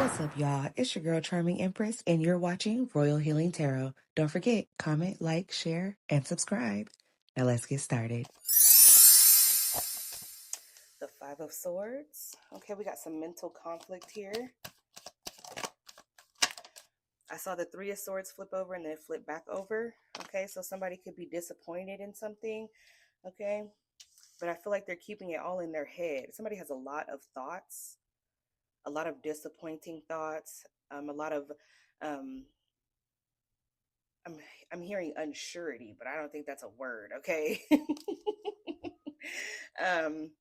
What's up, y'all? It's your girl, Charming Empress, and you're watching Royal Healing Tarot. Don't forget, comment, like, share, and subscribe. Now let's get started. The Five of Swords. Okay, we got some mental conflict here. I saw the Three of Swords flip over and then flip back over. Okay, so somebody could be disappointed in something. Okay, but I feel like they're keeping it all in their head. Somebody has a lot of thoughts, a lot of disappointing thoughts, a lot of I'm I'm hearing unsurety, but I don't think that's a word, okay? um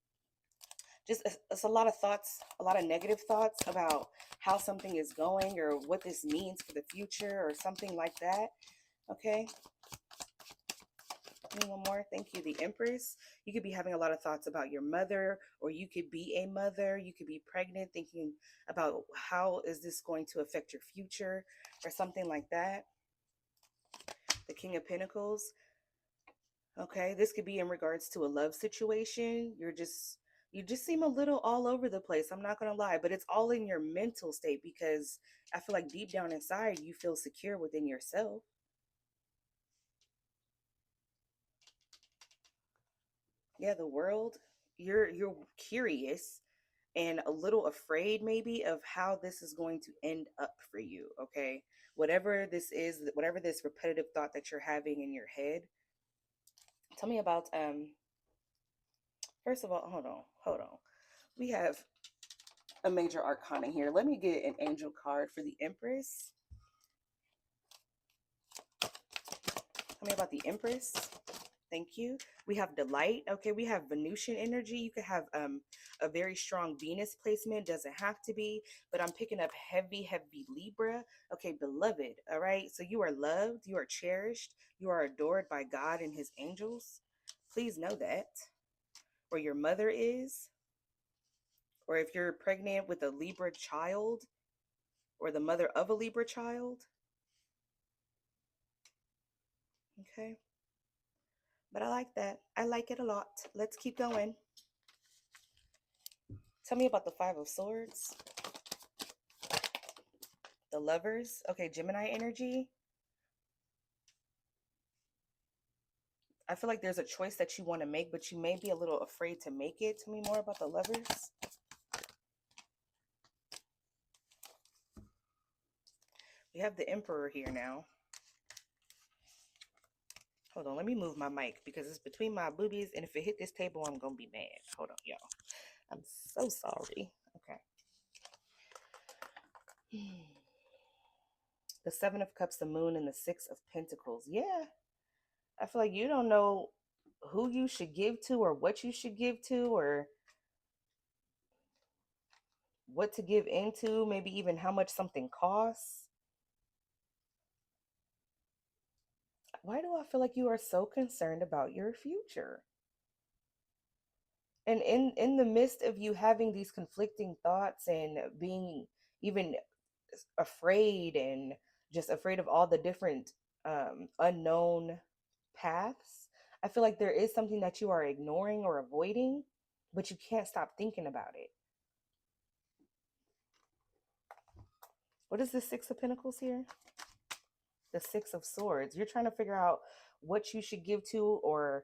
just it's a lot of thoughts, a lot of negative thoughts about how something is going or what this means for the future or something like that. Okay. Give me one more. Thank you. The Empress. You could be having a lot of thoughts about your mother, or you could be a mother. You could be pregnant, thinking about how is this going to affect your future or something like that. The King of Pentacles. Okay, this could be in regards to a love situation. You just seem a little all over the place. I'm not going to lie, but it's all in your mental state because I feel like deep down inside you feel secure within yourself. Yeah, the World, you're curious and a little afraid maybe of how this is going to end up for you, okay? Whatever this is, whatever this repetitive thought that you're having in your head. Tell me about first of all, hold on. We have a major arcana here. Let me get an angel card for the Empress. Tell me about the Empress. Thank you. We have Delight. Okay, we have Venusian energy. You could have a very strong Venus placement. Doesn't have to be, but I'm picking up heavy, heavy Libra. Okay, beloved. All right. So you are loved. You are cherished. You are adored by God and his angels. Please know that. Or your mother is. Or if you're pregnant with a Libra child or the mother of a Libra child. Okay. But I like that. I like it a lot. Let's keep going. Tell me about the Five of Swords. The Lovers. Okay, Gemini energy. I feel like there's a choice that you want to make, but you may be a little afraid to make it. Tell me more about the Lovers. We have the Emperor here now. Hold on, let me move my mic because it's between my boobies, and if it hit this table, I'm going to be mad. Hold on, y'all. I'm so sorry. Okay. The Seven of Cups, the Moon, and the Six of Pentacles. Yeah. I feel like you don't know who you should give to or what you should give to or what to give into, maybe even how much something costs. Why do I feel like you are so concerned about your future? And in the midst of you having these conflicting thoughts and being even afraid and just afraid of all the different unknown paths, I feel like there is something that you are ignoring or avoiding, but you can't stop thinking about it. What is the Six of Pentacles here? The Six of Swords. You're trying to figure out what you should give to or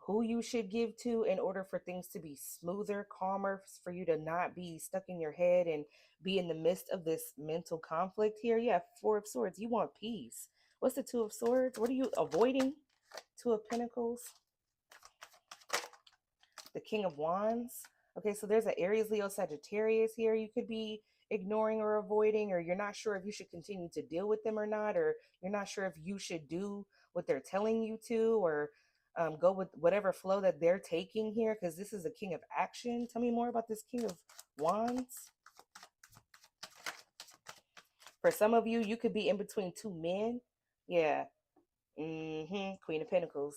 who you should give to in order for things to be smoother, calmer, for you to not be stuck in your head and be in the midst of this mental conflict here. Yeah, Four of Swords. You want peace. What's the Two of Swords? What are you avoiding? Two of Pentacles. The King of Wands. Okay, so there's an Aries, Leo, Sagittarius here you could be ignoring or avoiding, or you're not sure if you should continue to deal with them or not, or you're not sure if you should do what they're telling you to, or go with whatever flow that they're taking here, because this is a King of Action. Tell me more about this King of Wands. For some of you, you could be in between two men. Yeah. Queen of Pentacles.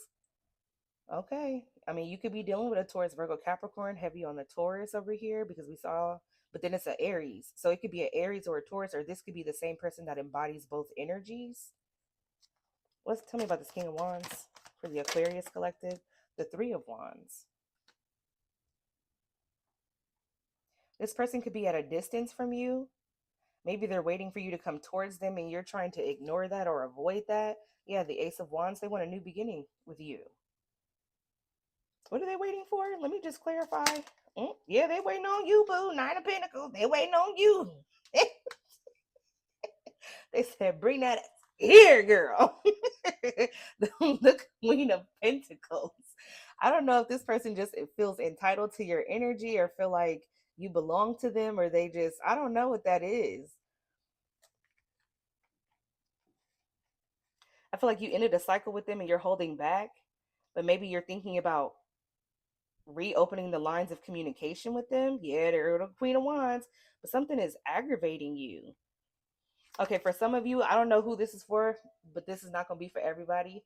Okay. I mean, you could be dealing with a Taurus, Virgo, Capricorn, heavy on the Taurus over here because we saw, but then it's an Aries. So it could be an Aries or a Taurus, or this could be the same person that embodies both energies. Tell me about this King of Wands for the Aquarius collective. The Three of Wands. This person could be at a distance from you. Maybe they're waiting for you to come towards them and you're trying to ignore that or avoid that. Yeah, the Ace of Wands, they want a new beginning with you. What are they waiting for? Let me just clarify. Yeah, they waiting on you, boo. Nine of Pentacles. They waiting on you. They said, bring that here, girl. The Queen of Pentacles. I don't know if this person just feels entitled to your energy or feel like you belong to them, or they just, I don't know what that is. I feel like you ended a cycle with them and you're holding back, but maybe you're thinking about reopening the lines of communication with them. Yeah, they're the Queen of Wands, but something is aggravating you. Okay, for some of you, I don't know who this is for, but this is not going to be for everybody.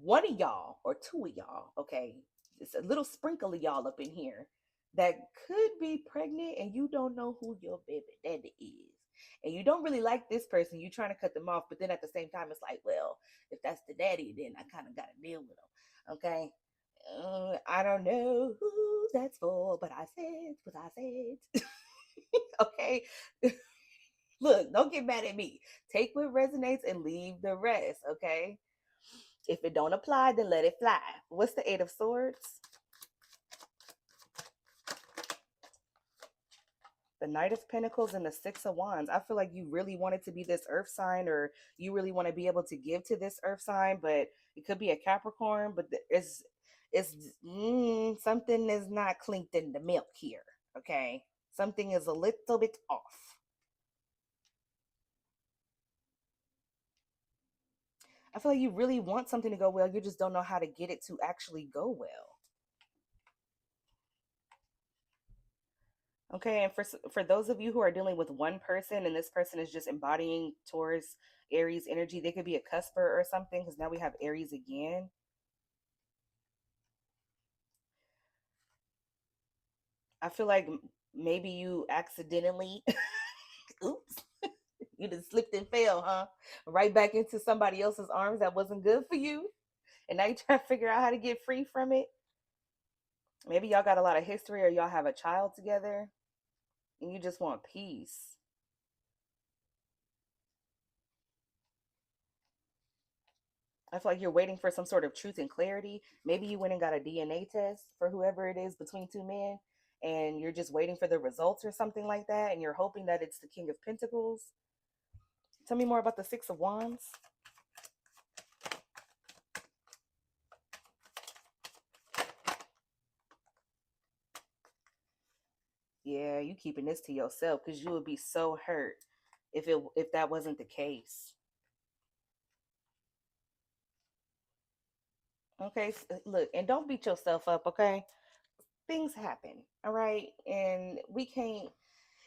One of y'all or two of y'all, okay, it's a little sprinkle of y'all up in here that could be pregnant and you don't know who your baby daddy is. And you don't really like this person, you're trying to cut them off, but then at the same time, it's like, well, if that's the daddy, then I kind of got to deal with him. Okay. I don't know who that's for, but I said what I said. Okay. Look, don't get mad at me. Take what resonates and leave the rest. Okay. If it don't apply, then let it fly. What's the Eight of Swords? The Knight of Pentacles and the Six of Wands. I feel like you really wanted to be this earth sign, or you really want to be able to give to this earth sign, but it could be a Capricorn, but something is not clinked in the milk here. Okay. Something is a little bit off. I feel like you really want something to go well. You just don't know how to get it to actually go well. Okay, and for those of you who are dealing with one person and this person is just embodying Taurus, Aries energy, they could be a cusper or something because now we have Aries again. I feel like maybe you accidentally, oops, you just slipped and fell, huh? Right back into somebody else's arms that wasn't good for you. And now you try to figure out how to get free from it. Maybe y'all got a lot of history or y'all have a child together and you just want peace. I feel like you're waiting for some sort of truth and clarity. Maybe you went and got a DNA test for whoever it is between two men, and you're just waiting for the results or something like that, and you're hoping that it's the King of Pentacles. Tell me more about the Six of Wands. Yeah, you keeping this to yourself because you would be so hurt if that wasn't the case. Okay, look, and don't beat yourself up, okay? Things happen, all right? And we can't,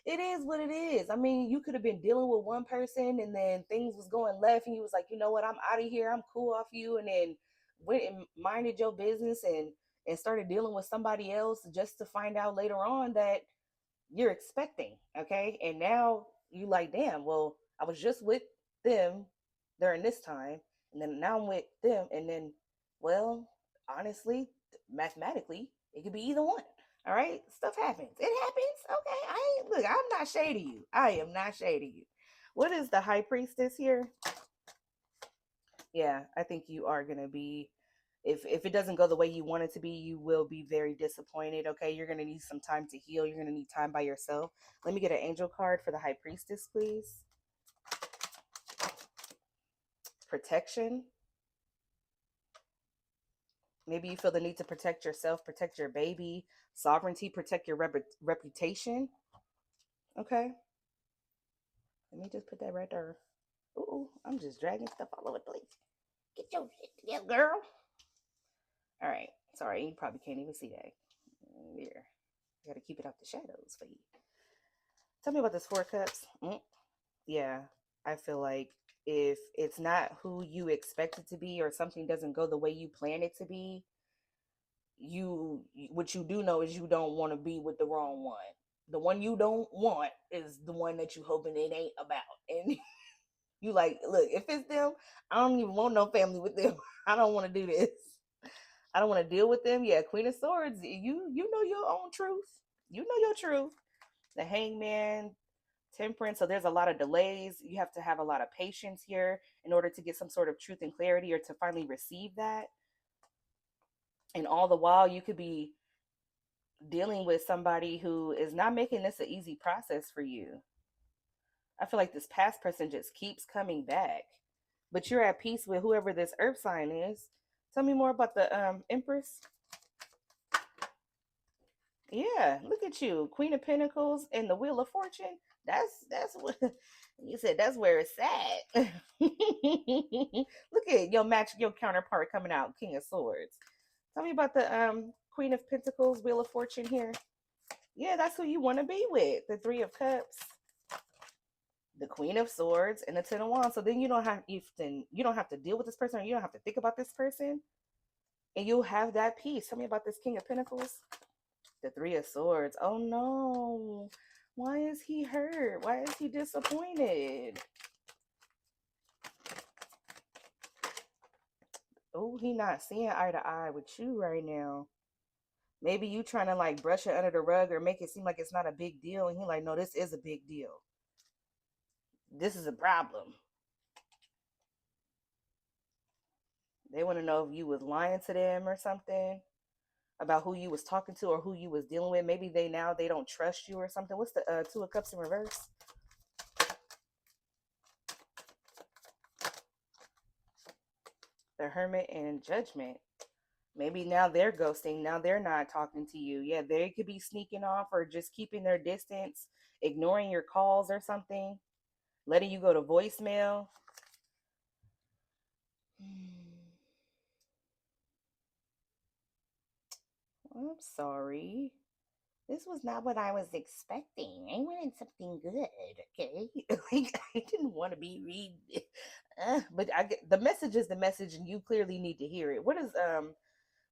it is what it is. I mean, you could have been dealing with one person and then things was going left and you was like, you know what, I'm out of here. I'm cool off you. And then went and minded your business and started dealing with somebody else just to find out later on that you're expecting. Okay. And now you like, damn, well, I was just with them during this time. And then now I'm with them. And then, well, honestly, mathematically, it could be either one. All right. Stuff happens. It happens. Okay. Look, I'm not shading you. I am not shading you. What is the High Priestess here? Yeah, I think you are going to be, if it doesn't go the way you want it to be, you will be very disappointed. Okay, you're going to need some time to heal. You're going to need time by yourself. Let me get an angel card for the High Priestess, please. Protection. Maybe you feel the need to protect yourself, protect your baby. Sovereignty, protect your reputation. Okay, let me just put that right there. Ooh, I'm just dragging stuff all over the place. Get your shit together, girl. All right, sorry, you probably can't even see that. There, I gotta keep it out the shadows for you. Tell me about this Four Cups. Yeah, I feel like if it's not who you expect it to be or something doesn't go the way you plan it to be, what you do know is you don't want to be with the wrong one. The one you don't want is the one that you hoping it ain't about. And you like, look, if it's them, I don't even want no family with them. I don't want to do this. I don't want to deal with them. Yeah, Queen of Swords, you know your own truth. You know your truth. The Hangman, Temperance. So there's a lot of delays. You have to have a lot of patience here in order to get some sort of truth and clarity or to finally receive that. And all the while, you could be dealing with somebody who is not making this an easy process for you. I feel like this past person just keeps coming back, but you're at peace with whoever this earth sign is. Tell me more about the Empress. Yeah, look at you, Queen of Pentacles and the Wheel of Fortune. That's what you said. That's where it's at. Look at your match, your counterpart coming out, King of Swords. Tell me about the Queen of Pentacles, Wheel of Fortune here. Yeah, that's who you want to be with. The Three of Cups, the Queen of Swords, and the Ten of Wands. So then you don't have to deal with this person, or you don't have to think about this person, and you'll have that peace. Tell me about this King of Pentacles, the Three of Swords. Oh no, why is he hurt? Why is he disappointed? Oh, he not seeing eye to eye with you right now. Maybe you trying to like brush it under the rug or make it seem like it's not a big deal, and he like, no, this is a big deal. This is a problem. They want to know if you was lying to them or something about who you was talking to or who you was dealing with. Maybe they don't trust you or something. What's the Two of Cups in reverse? The Hermit and Judgment. Maybe now they're ghosting. Now they're not talking to you. Yeah, they could be sneaking off or just keeping their distance, ignoring your calls or something, letting you go to voicemail. I'm sorry. This was not what I was expecting. I wanted something good, okay? Like I didn't want to be read, but I get the message is the message, and you clearly need to hear it. What is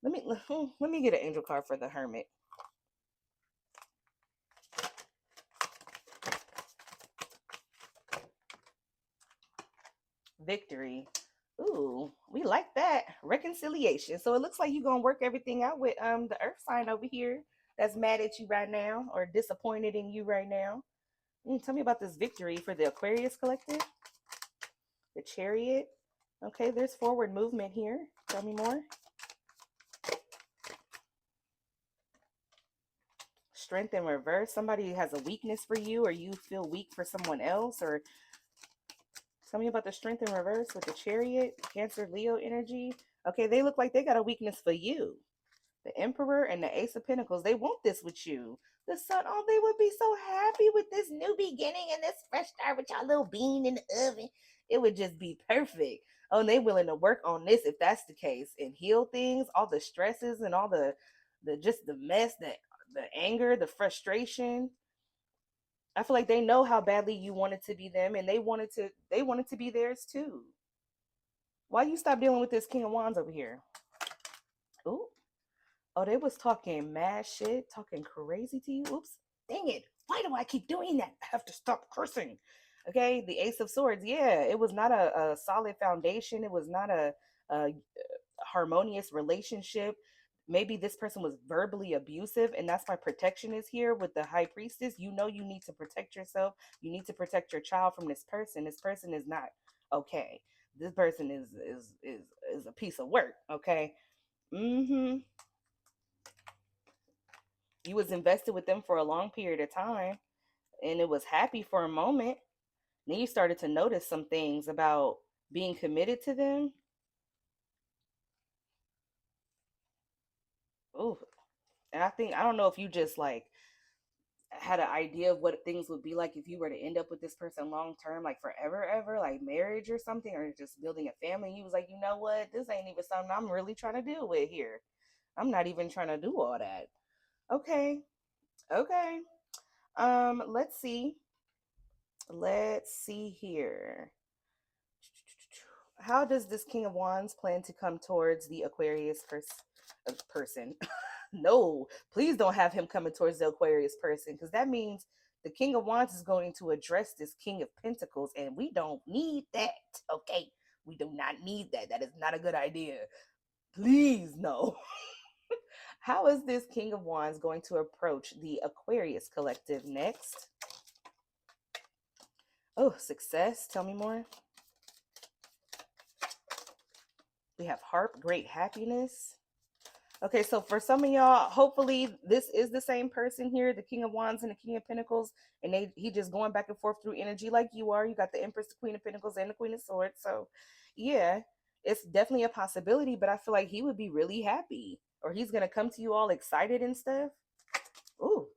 Let me let me get an angel card for the Hermit. Victory. Ooh, we like that. Reconciliation. So it looks like you're gonna work everything out with the earth sign over here that's mad at you right now or disappointed in you right now. Tell me about this victory for the Aquarius collective. The Chariot. Okay, there's forward movement here. Tell me more. Strength in reverse. Somebody has a weakness for you, or you feel weak for someone else, or tell me about the strength in reverse with the Chariot, Cancer, Leo energy. Okay, they look like they got a weakness for you. The Emperor and the Ace of Pentacles, they want this with you. The Sun, oh, they would be so happy with this new beginning and this fresh start with y'all little bean in the oven. It would just be perfect. Oh, and they willing to work on this if that's the case and heal things, all the stresses and all the just the mess, the anger, the frustration. I feel like they know how badly you wanted to be them, and they wanted to be theirs too. Why you stop dealing with this King of Wands over here? Ooh. Oh, they was talking mad shit, talking crazy to you. Oops. Dang it. Why do I keep doing that? I have to stop cursing. Okay, the Ace of Swords. Yeah, it was not a solid foundation. It was not a harmonious relationship. Maybe this person was verbally abusive, and that's why protection is here with the High Priestess. You know you need to protect yourself. You need to protect your child from this person. This person is not okay. This person is a piece of work. Okay. Mm-hmm. You was invested with them for a long period of time, and it was happy for a moment. Then you started to notice some things about being committed to them. Ooh, and I don't know if you just like had an idea of what things would be like if you were to end up with this person long term, like forever, ever, like marriage or something, or just building a family. You was like, you know what, this ain't even something I'm really trying to deal with here. I'm not even trying to do all that. Okay, okay. Let's see. Let's see here. How does this King of Wands plan to come towards the Aquarius person? No, please don't have him coming towards the Aquarius person, because that means the King of Wands is going to address this King of Pentacles, and we don't need that. Okay, we do not need that. That is not a good idea. Please, no. How is this King of Wands going to approach the Aquarius collective next? Oh, success. Tell me more. We have harp, great happiness. Okay, so for some of y'all, hopefully this is the same person here, the King of Wands and the King of Pentacles, and he just going back and forth through energy like you are. You got the Empress, the Queen of Pentacles, and the Queen of Swords. So, yeah, it's definitely a possibility, but I feel like he would be really happy, or he's gonna come to you all excited and stuff. Ooh,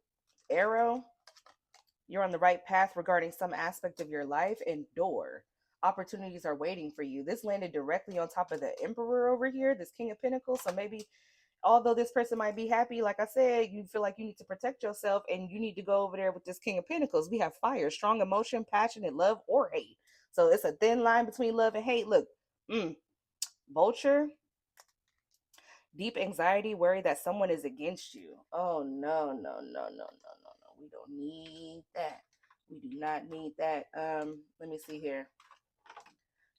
arrow. You're on the right path regarding some aspect of your life, and door. Opportunities are waiting for you. This landed directly on top of the Emperor over here, this King of Pentacles. So maybe although this person might be happy, like I said, you feel like you need to protect yourself and you need to go over there with this King of Pentacles. We have fire, strong emotion, passionate love, or hate. So it's a thin line between love and hate. Look, vulture, deep anxiety, worry that someone is against you. Oh, no, no, no, no, no, no, no. We don't need that. We do not need that. Let me see here.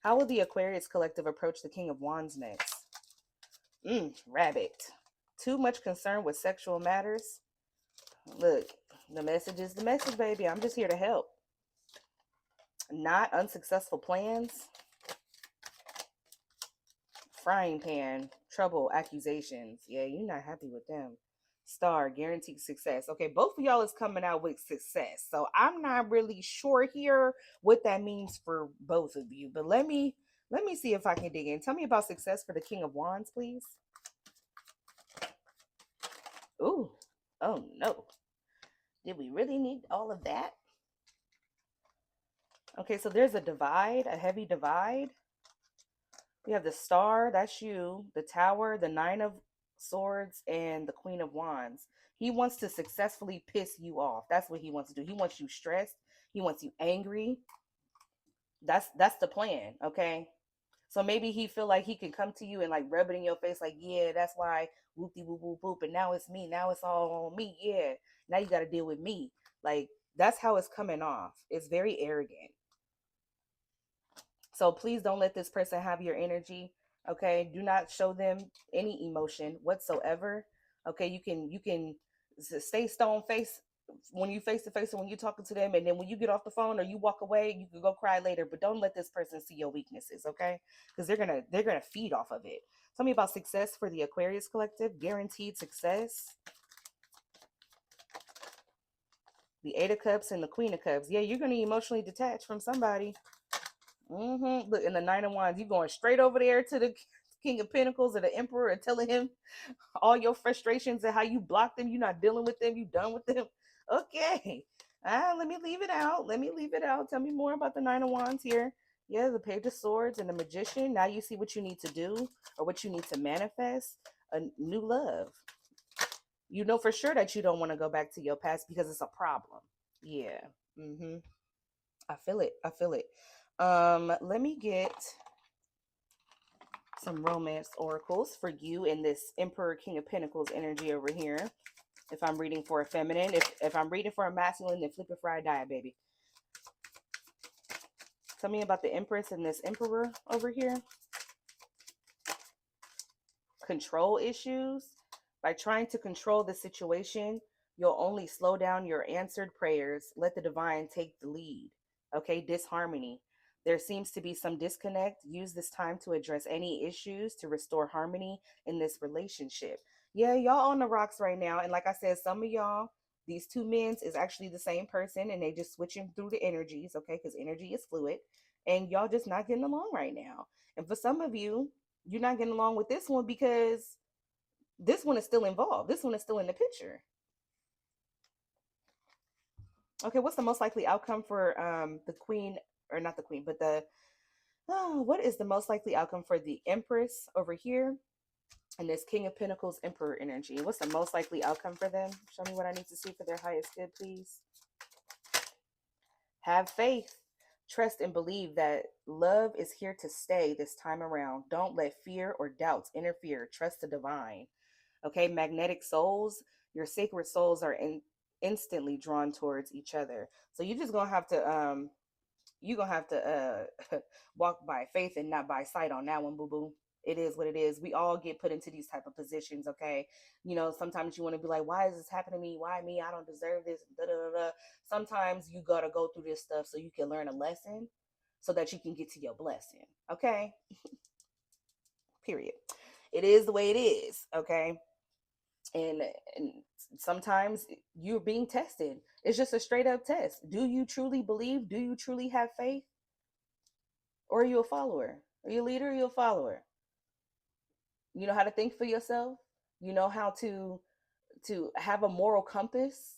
How will the Aquarius collective approach the King of Wands next? Rabbit. Too much concern with sexual matters. Look, the message is the message, baby. I'm just here to help. Not unsuccessful plans. Frying pan. Trouble, accusations. Yeah, you're not happy with them. Star, guaranteed success. Okay, both of y'all is coming out with success. So I'm not really sure here what that means for both of you. But let me see if I can dig in. Tell me about success for the King of Wands, please. Ooh, oh no. Did we really need all of that? Okay, so there's a divide, a heavy divide. We have the star, that's you, the tower, the nine of swords, and the queen of wands. He wants to successfully piss you off. That's what he wants to do. He wants you stressed. He wants you angry. That's the plan, okay? So maybe he feel like he can come to you and like rub it in your face, like, yeah, that's why whoopty whoop whoop whoop, and now it's me. Now it's all on me. Yeah. Now you gotta deal with me. Like that's how it's coming off. It's very arrogant. So please don't let this person have your energy. Okay. Do not show them any emotion whatsoever. Okay. You can stay stone face when you face to face and when you're talking to them, and then when you get off the phone or you walk away, you can go cry later. But don't let this person see your weaknesses, okay? Because they're gonna feed off of it. Tell me about success for the Aquarius collective. Guaranteed success. The Eight of Cups and the Queen of Cups. Yeah, you're gonna emotionally detach from somebody. Look, in the Nine of Wands, you going straight over there to the King of Pentacles or the Emperor and telling him all your frustrations and how you block them. You're not dealing with them. You done with them. Okay. Let me leave it out. Let me leave it out. Tell me more about the Nine of Wands here. Yeah, the Page of Swords and the Magician. Now you see what you need to do or what you need to manifest. A new love. You know for sure that you don't want to go back to your past because it's a problem. Yeah. I feel it. I feel it. Let me get some romance oracles for you in this Emperor King of Pentacles energy over here. If I'm reading for a feminine, if I'm reading for a masculine, then flip it for I die, baby. Tell me about the Empress and this Emperor over here. Control issues. By trying to control the situation, you'll only slow down your answered prayers. Let the divine take the lead. Okay, disharmony. There seems to be some disconnect. Use this time to address any issues to restore harmony in this relationship. Yeah, y'all on the rocks right now. And like I said, some of y'all, these two men is actually the same person and they just switching through the energies, okay? Because energy is fluid. And y'all just not getting along right now. And for some of you, you're not getting along with this one because this one is still involved. This one is still in the picture. Okay, what's the most likely outcome for the queen, or not the queen, but what is the most likely outcome for the Empress over here and this King of Pentacles Emperor energy? What's the most likely outcome for them? Show me what I need to see for their highest good, please. Have faith. Trust and believe that love is here to stay this time around. Don't let fear or doubts interfere. Trust the divine. Okay, magnetic souls, your sacred souls are instantly drawn towards each other. So you're just gonna have to walk by faith and not by sight on that one, boo boo. It is what it is. We all get put into these type of positions, okay? You know, sometimes you want to be like, why is this happening to me? Why me? I don't deserve this. Da, da, da, da. Sometimes you got to go through this stuff so you can learn a lesson so that you can get to your blessing, okay? Period. It is the way it is, okay? And, and sometimes you're being tested. It's just a straight up test. Do you truly believe? Do you truly have faith? Or are you a follower? Are you a leader? Or are you a follower? You know how to think for yourself. You know how to have a moral compass.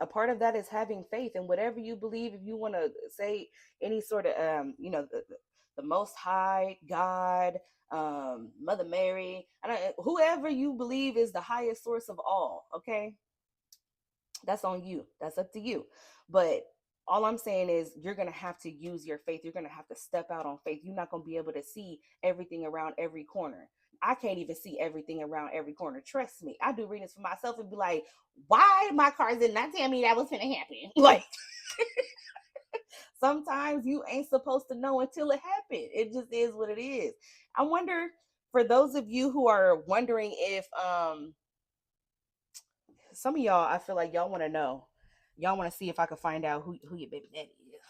A part of that is having faith in whatever you believe. If you want to say any sort of the most high, God, Mother Mary, whoever you believe is the highest source of all, okay? That's on you. That's up to you. But all I'm saying is you're going to have to use your faith. You're going to have to step out on faith. You're not going to be able to see everything around every corner. I can't even see everything around every corner. Trust me. I do readings for myself and be like, why my cards did not tell me that was going to happen? Like, sometimes you ain't supposed to know until it happened. It just is what it is. I wonder, for those of you who are wondering if some of y'all, I feel like y'all want to know. Y'all want to see if I can find out who your baby daddy is.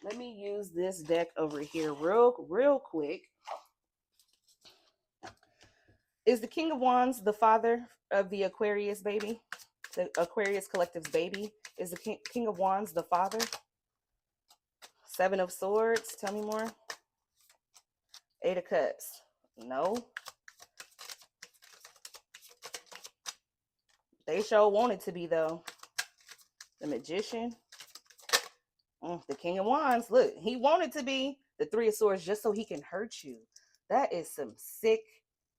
Let me use this deck over here real quick. Is the King of Wands the father of the Aquarius baby? The Aquarius collective's baby? Is the King of Wands the father? Seven of Swords. Tell me more. Eight of Cups. No. They sure want it to be, though. The Magician. The King of Wands. Look, he wanted to be the Three of Swords just so he can hurt you. That is some sick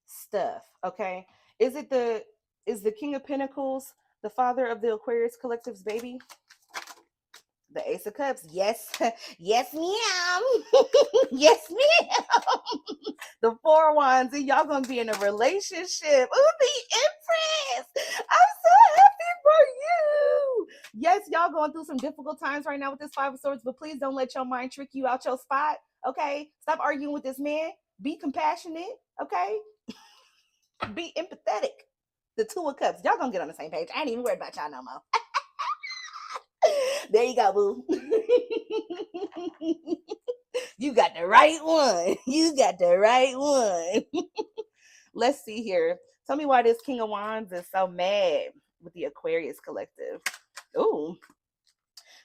stuff. Okay. Is the King of Pentacles the father of the Aquarius collective's baby? The Ace of Cups. Yes. Yes, ma'am. Yes, ma'am. The Four of Wands, and y'all gonna be in a relationship. Ooh, the Empress. I'm so happy for you. Yes, y'all going through some difficult times right now with this Five of Swords, but please don't let your mind trick you out your spot. Okay? Stop arguing with this man. Be compassionate. Okay? Be empathetic. The Two of Cups. Y'all gonna get on the same page. I ain't even worried about y'all no more. There you go, boo. You got the right one. You got the right one. Let's see here. Tell me why this King of Wands is so mad with the Aquarius collective. Ooh.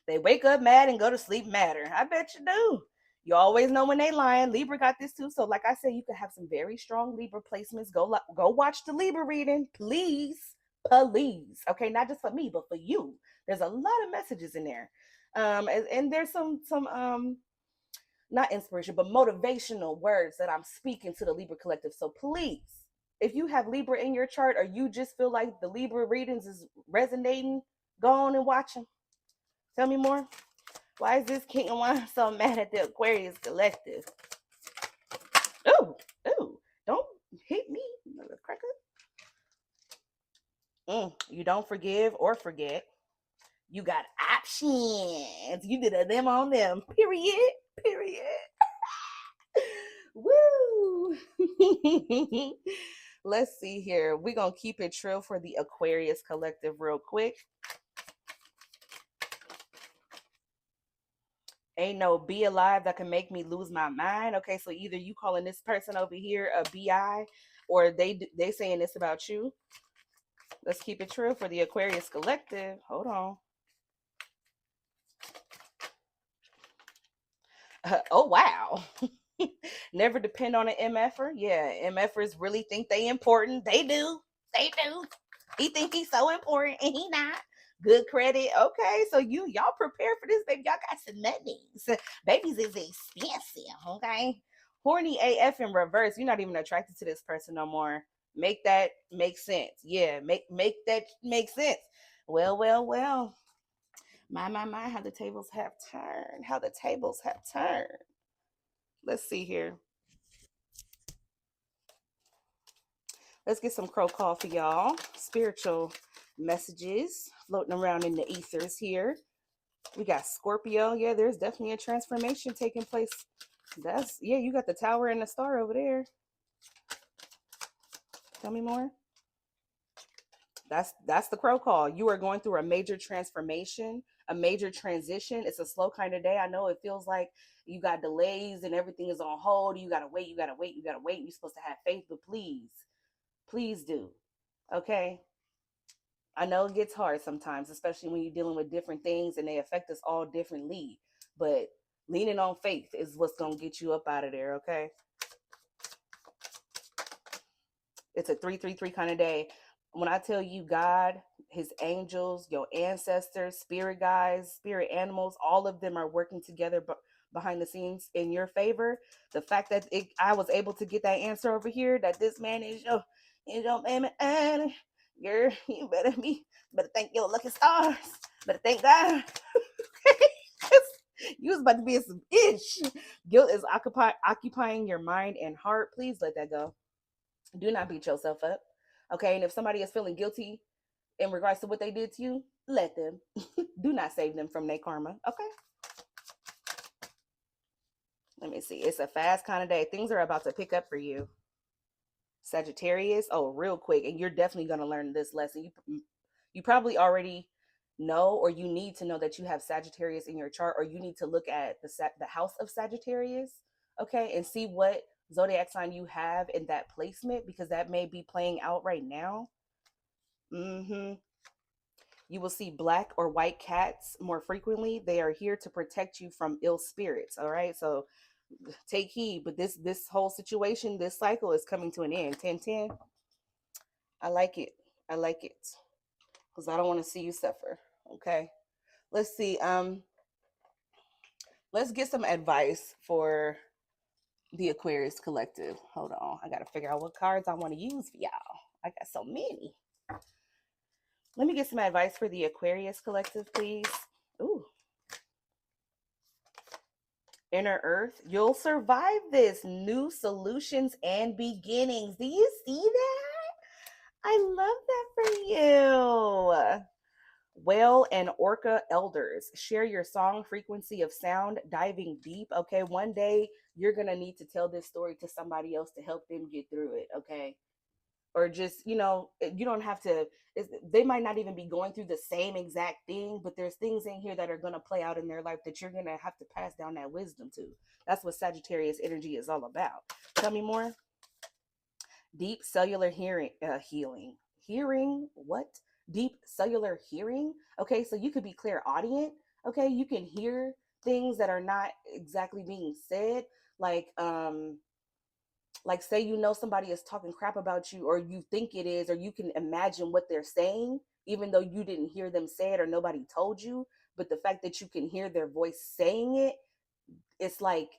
They wake up mad and go to sleep madder. I bet you do. You always know when they lying. Libra got this too. So like I said, you could have some very strong Libra placements. Go watch the Libra reading, please. Please. Okay, not just for me, but for you. There's a lot of messages in there. And there's some not inspiration, but motivational words that I'm speaking to the Libra collective. So please, if you have Libra in your chart or you just feel like the Libra readings is resonating, go on and watch them. Tell me more. Why is this King of Wands so mad at the Aquarius collective? Ooh, ooh, don't hit me, motherfucker. You don't forgive or forget. You got options. You did a them on them. Period. Period. Woo! Let's see here. We're going to keep it trill for the Aquarius collective real quick. Ain't no be alive that can make me lose my mind. Okay, so either you calling this person over here a BI or they saying this about you. Let's keep it true for the Aquarius collective. Hold on. Oh, wow. Never depend on an MFer. Yeah, MFers really think they important. They do. They do. He think he's so important and he not. Good credit. Okay, so y'all prepare for this, baby. Y'all got some money. Babies is expensive. Okay. Horny AF in reverse. You're not even attracted to this person no more. Make that make sense. Yeah, make that make sense. Well. My, how the tables have turned. How the tables have turned. Let's see here. Let's get some crow call for y'all. Spiritual messages floating around in the ethers here. We got Scorpio. Yeah, there's definitely a transformation taking place. That's, yeah, you got the tower and the star over there. Tell me more. That's the crow call. You are going through a major transformation, a major transition. It's a slow kind of day. I know it feels like you got delays and everything is on hold. You gotta wait, you gotta wait, you gotta wait. You're supposed to have faith, but please, please do. Okay. I know it gets hard sometimes, especially when you're dealing with different things and they affect us all differently. But leaning on faith is what's gonna get you up out of there, okay? It's a 333 kind of day. When I tell you God, his angels, your ancestors, spirit guides, spirit animals, all of them are working together behind the scenes in your favor. The fact that I was able to get that answer over here, that this man is your baby, and girl, you better thank your lucky stars. Better thank God. You was about to be in some ish. Guilt is occupying your mind and heart. Please let that go. Do not beat yourself up. Okay. And if somebody is feeling guilty in regards to what they did to you, let them. Do not save them from their karma. Okay. Let me see. It's a fast kind of day. Things are about to pick up for you. Sagittarius. Oh, real quick. And you're definitely going to learn this lesson. You probably already know, or you need to know that you have Sagittarius in your chart, or you need to look at the house of Sagittarius, okay, and see what zodiac sign you have in that placement, because that may be playing out right now. Mm-hmm. You will see black or white cats more frequently. They are here to protect you from ill spirits. All right. So take heed. But this whole situation, this cycle is coming to an end. 1010. I like it. I like it. Because I don't want to see you suffer. Okay. Let's see. Let's get some advice for the Aquarius collective. Hold on. I gotta figure out what cards I want to use for y'all. I got so many. Let me get some advice for the Aquarius collective, please. Ooh. Inner Earth. You'll survive this. New solutions and beginnings. Do you see that? I love that for you. Whale and orca elders. Share your song, frequency of sound, diving deep. Okay. One day you're going to need to tell this story to somebody else to help them get through it. Okay. Or just, you don't have to, they might not even be going through the same exact thing, but there's things in here that are going to play out in their life that you're going to have to pass down that wisdom to. That's what Sagittarius energy is all about. Tell me more. Deep cellular hearing what? Deep cellular hearing. Okay, so you could be clairaudient. Okay, you can hear things that are not exactly being said, like say somebody is talking crap about you, or you think it is, or you can imagine what they're saying even though you didn't hear them say it or nobody told you. But the fact that you can hear their voice saying it, it's like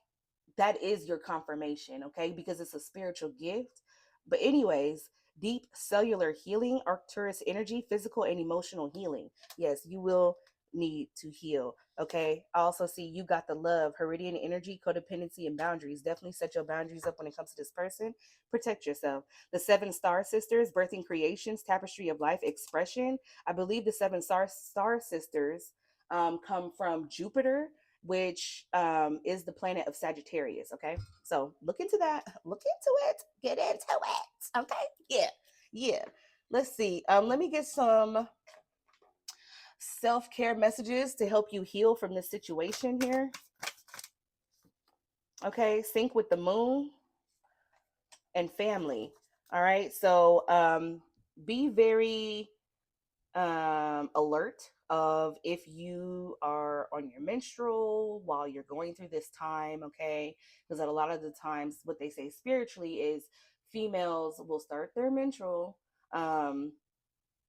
that is your confirmation, okay? Because it's a spiritual gift. But anyways, deep cellular healing, Arcturus energy, physical and emotional healing. Yes, you will need to heal, okay? I also see you got the love, Heridian energy, codependency, and boundaries. Definitely set your boundaries up when it comes to this person. Protect yourself. The seven star sisters, birthing creations, tapestry of life, expression. I believe the seven star sisters come from Jupiter, which is the planet of Sagittarius. Okay, so look into that. Look into it. Get into it. Okay, yeah. Let's see. Let me get some self-care messages to help you heal from this situation here. Okay, sync with the moon and family. All right, so be very alert of if you are on your menstrual while you're going through this time, okay? Because a lot of the times what they say spiritually is females will start their menstrual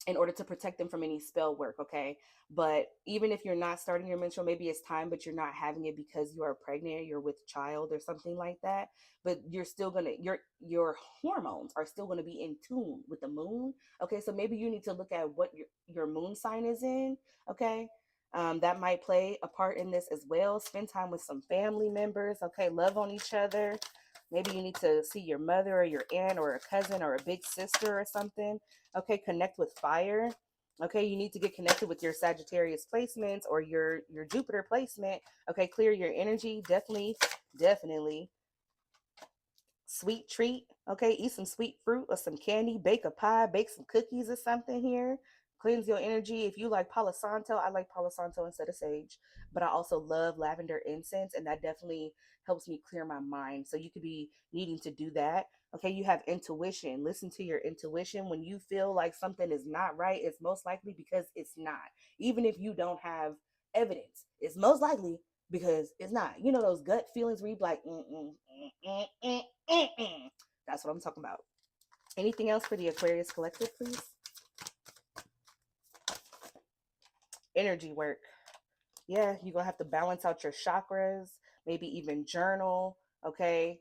in order to protect them from any spell work, okay? But even if you're not starting your menstrual, maybe it's time, but you're not having it because you are pregnant, you're with child or something like that. But you're still gonna your hormones are still gonna be in tune with the moon. Okay, so maybe you need to look at what your moon sign is in. Okay. That might play a part in this as well. Spend time with some family members. Okay, love on each other. Maybe you need to see your mother or your aunt or a cousin or a big sister or something. Okay, connect with fire. Okay, you need to get connected with your Sagittarius placements or your Jupiter placement. Okay, clear your energy. Definitely sweet treat. Okay, eat some sweet fruit or some candy, bake a pie, bake some cookies or something here. Cleanse your energy. If you like Palo Santo, I like Palo Santo instead of sage, but I also love lavender incense, and that definitely helps me clear my mind. So you could be needing to do that. Okay, you have intuition. Listen to your intuition. When you feel like something is not right, it's most likely because it's not. Even if you don't have evidence, it's most likely because it's not. You know those gut feelings where you be like, mm-mm. That's what I'm talking about. Anything else for the Aquarius collective, please? Energy work. Yeah, you're gonna have to balance out your chakras, maybe even journal. Okay,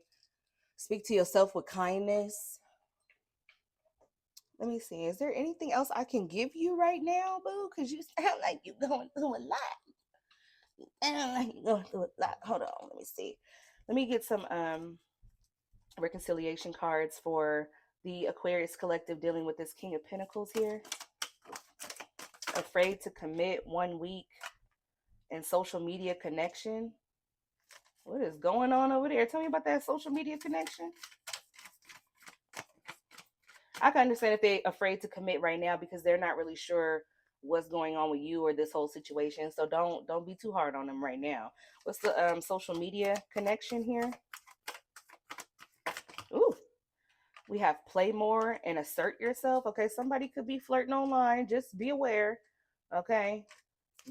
speak to yourself with kindness. Let me see. Is there anything else I can give you right now, boo? Because you sound like you're going through a lot. You sound like you're going through a lot. Hold on. Let me see. Let me get some reconciliation cards for the Aquarius collective dealing with this King of Pentacles here. Afraid to commit 1 week in social media connection. What is going on over there? Tell me about that social media connection. I can understand if they're afraid to commit right now because they're not really sure what's going on with you or this whole situation. So don't be too hard on them right now. What's the social media connection here? Ooh, we have play more and assert yourself. Okay, somebody could be flirting online. Just be aware. Okay,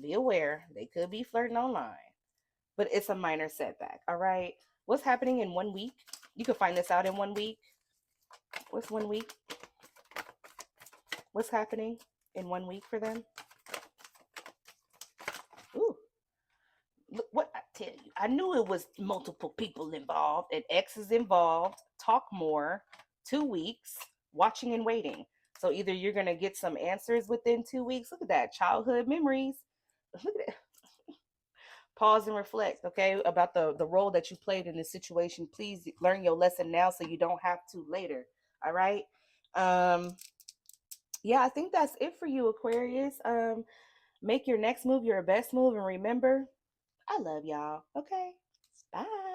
be aware. They could be flirting online, but it's a minor setback. All right. What's happening in 1 week? You can find this out in 1 week. What's 1 week? What's happening in 1 week for them? Ooh, look what I tell you. I knew it was multiple people involved and X is involved. Talk more. 2 weeks. Watching and waiting. So either you're gonna get some answers within 2 weeks. Look at that. Childhood memories. Look at that. Pause and reflect, okay, about the role that you played in this situation. Please learn your lesson now so you don't have to later. All right. Um, yeah, I think that's it for you, Aquarius. Make your next move your best move, and remember, I love y'all. Okay. Bye.